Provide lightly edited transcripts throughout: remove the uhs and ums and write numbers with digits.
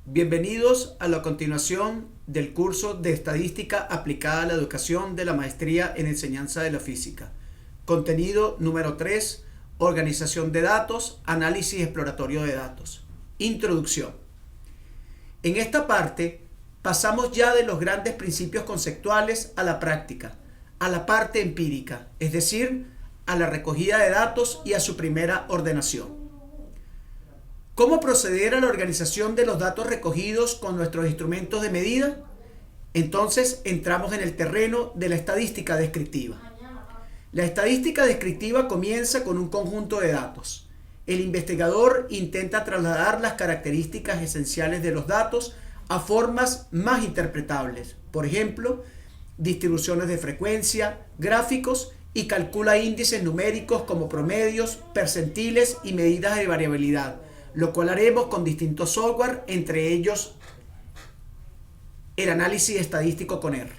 Bienvenidos a la continuación del curso de Estadística aplicada a la educación de la Maestría en Enseñanza de la Física. Contenido número 3, Organización de datos, análisis exploratorio de datos. Introducción. En esta parte pasamos ya de los grandes principios conceptuales a la práctica, a la parte empírica, es decir, a la recogida de datos y a su primera ordenación. ¿Cómo proceder a la organización de los datos recogidos con nuestros instrumentos de medida? Entonces entramos en el terreno de la estadística descriptiva. La estadística descriptiva comienza con un conjunto de datos. El investigador intenta trasladar las características esenciales de los datos a formas más interpretables, por ejemplo, distribuciones de frecuencia, gráficos, y calcula índices numéricos como promedios, percentiles y medidas de variabilidad, lo cual haremos con distintos software, entre ellos el análisis estadístico con R.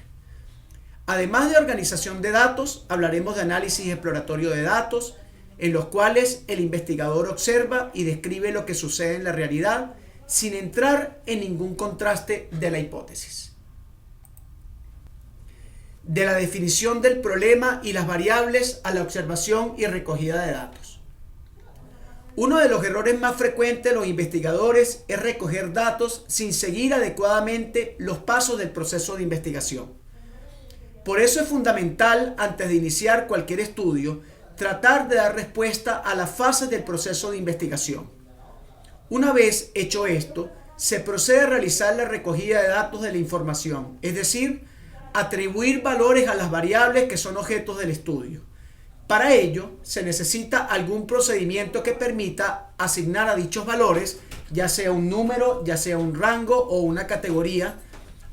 Además de organización de datos, hablaremos de análisis exploratorio de datos, en los cuales el investigador observa y describe lo que sucede en la realidad, sin entrar en ningún contraste de la hipótesis. De la definición del problema y las variables a la observación y recogida de datos. Uno de los errores más frecuentes de los investigadores es recoger datos sin seguir adecuadamente los pasos del proceso de investigación. Por eso es fundamental, antes de iniciar cualquier estudio, tratar de dar respuesta a las fases del proceso de investigación. Una vez hecho esto, se procede a realizar la recogida de datos de la información, es decir, atribuir valores a las variables que son objetos del estudio. Para ello, se necesita algún procedimiento que permita asignar a dichos valores, ya sea un número, ya sea un rango o una categoría.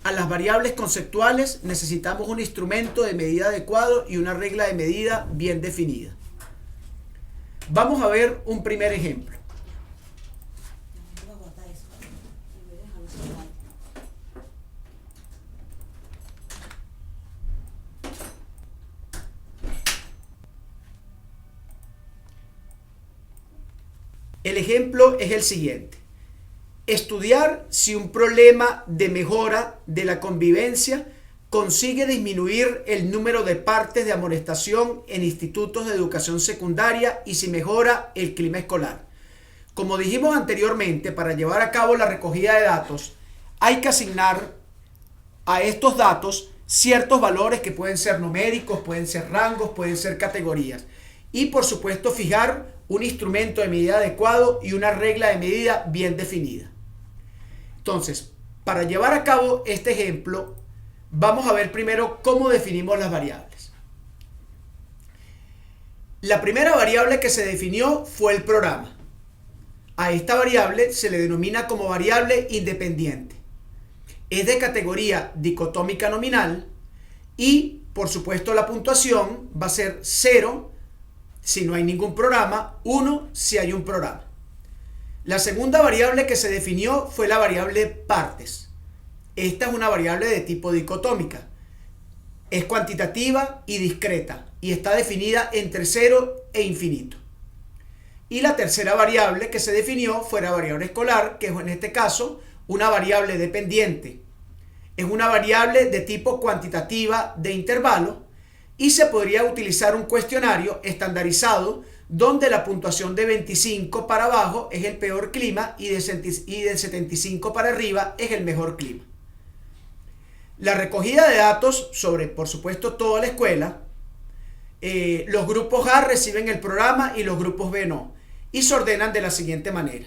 A las variables conceptuales necesitamos un instrumento de medida adecuado y una regla de medida bien definida. Vamos a ver un primer ejemplo. El ejemplo es el siguiente. Estudiar si un problema de mejora de la convivencia consigue disminuir el número de partes de amonestación en institutos de educación secundaria y si mejora el clima escolar. Como dijimos anteriormente, para llevar a cabo la recogida de datos, hay que asignar a estos datos ciertos valores que pueden ser numéricos, pueden ser rangos, pueden ser categorías. Y por supuesto fijar un instrumento de medida adecuado y una regla de medida bien definida. Entonces, para llevar a cabo este ejemplo, vamos a ver primero cómo definimos las variables. La primera variable que se definió fue el programa. A esta variable se le denomina como variable independiente. Es de categoría dicotómica nominal y, por supuesto, la puntuación va a ser 0 si no hay ningún programa, 1 si hay un programa. La segunda variable que se definió fue la variable partes. Esta es una variable de tipo dicotómica. Es cuantitativa y discreta y está definida entre 0 e infinito. Y la tercera variable que se definió fue la variable escolar, que es en este caso una variable dependiente. Es una variable de tipo cuantitativa de intervalo y se podría utilizar un cuestionario estandarizado donde la puntuación de 25 para abajo es el peor clima y de 75 para arriba es el mejor clima. La recogida de datos sobre, por supuesto, toda la escuela, los grupos A reciben el programa y los grupos B no, y se ordenan de la siguiente manera.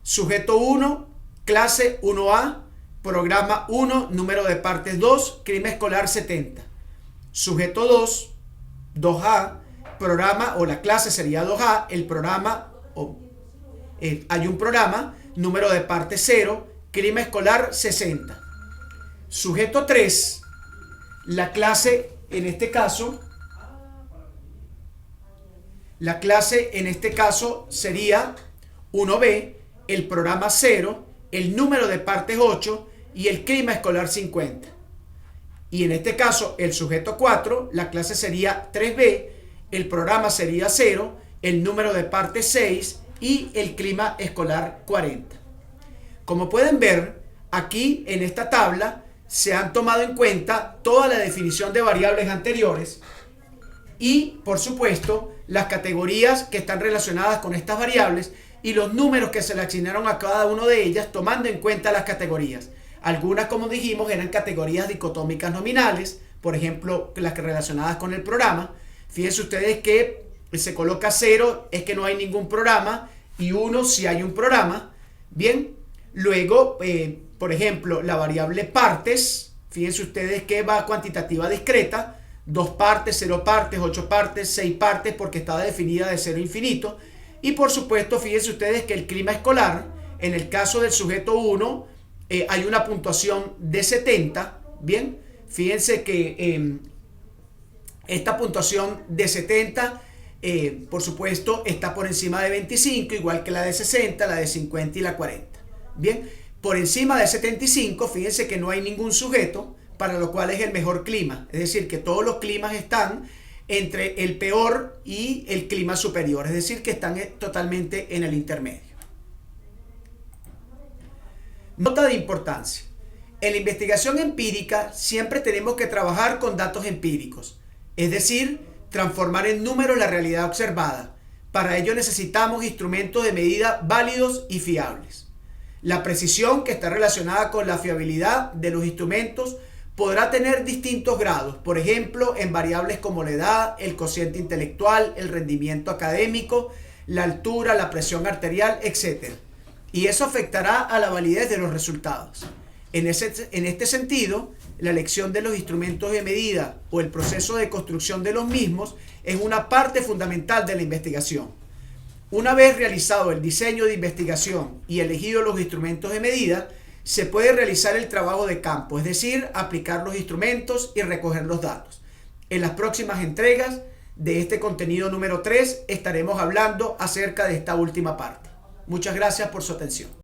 Sujeto 1, clase 1A, programa 1, número de partes 2, clima escolar 70. Sujeto 2, 2A, programa o la clase sería 2A, el programa, hay un programa, número de partes 0, clima escolar 60. Sujeto 3, la clase en este caso sería 1B, el programa 0, el número de partes 8 y el clima escolar 50. Y en este caso, el sujeto 4, la clase sería 3B, el programa sería 0, el número de partes 6 y el clima escolar 40. Como pueden ver, aquí en esta tabla se han tomado en cuenta toda la definición de variables anteriores y, por supuesto, las categorías que están relacionadas con estas variables y los números que se le asignaron a cada una de ellas tomando en cuenta las categorías. Algunas, como dijimos, eran categorías dicotómicas nominales, por ejemplo, las que relacionadas con el programa. Fíjense ustedes que se coloca 0 es que no hay ningún programa y 1 si hay un programa. Bien, luego, por ejemplo, la variable partes, fíjense ustedes que va cuantitativa discreta, 2 partes, 0 partes, 8 partes, 6 partes, porque está definida de 0 a infinito. Y por supuesto, fíjense ustedes que el clima escolar, en el caso del sujeto 1, hay una puntuación de 70, ¿bien? Fíjense que esta puntuación de 70, por supuesto, está por encima de 25, igual que la de 60, la de 50 y la 40. Bien, por encima de 75, fíjense que no hay ningún sujeto, para lo cual es el mejor clima. Es decir, que todos los climas están entre el peor y el clima superior, es decir, que están totalmente en el intermedio. Nota de importancia. En la investigación empírica siempre tenemos que trabajar con datos empíricos, es decir, transformar en números la realidad observada. Para ello necesitamos instrumentos de medida válidos y fiables. La precisión, que está relacionada con la fiabilidad de los instrumentos, podrá tener distintos grados, por ejemplo, en variables como la edad, el cociente intelectual, el rendimiento académico, la altura, la presión arterial, etc. Y eso afectará a la validez de los resultados. En este sentido, la elección de los instrumentos de medida o el proceso de construcción de los mismos es una parte fundamental de la investigación. Una vez realizado el diseño de investigación y elegidos los instrumentos de medida, se puede realizar el trabajo de campo, es decir, aplicar los instrumentos y recoger los datos. En las próximas entregas de este contenido número 3 estaremos hablando acerca de esta última parte. Muchas gracias por su atención.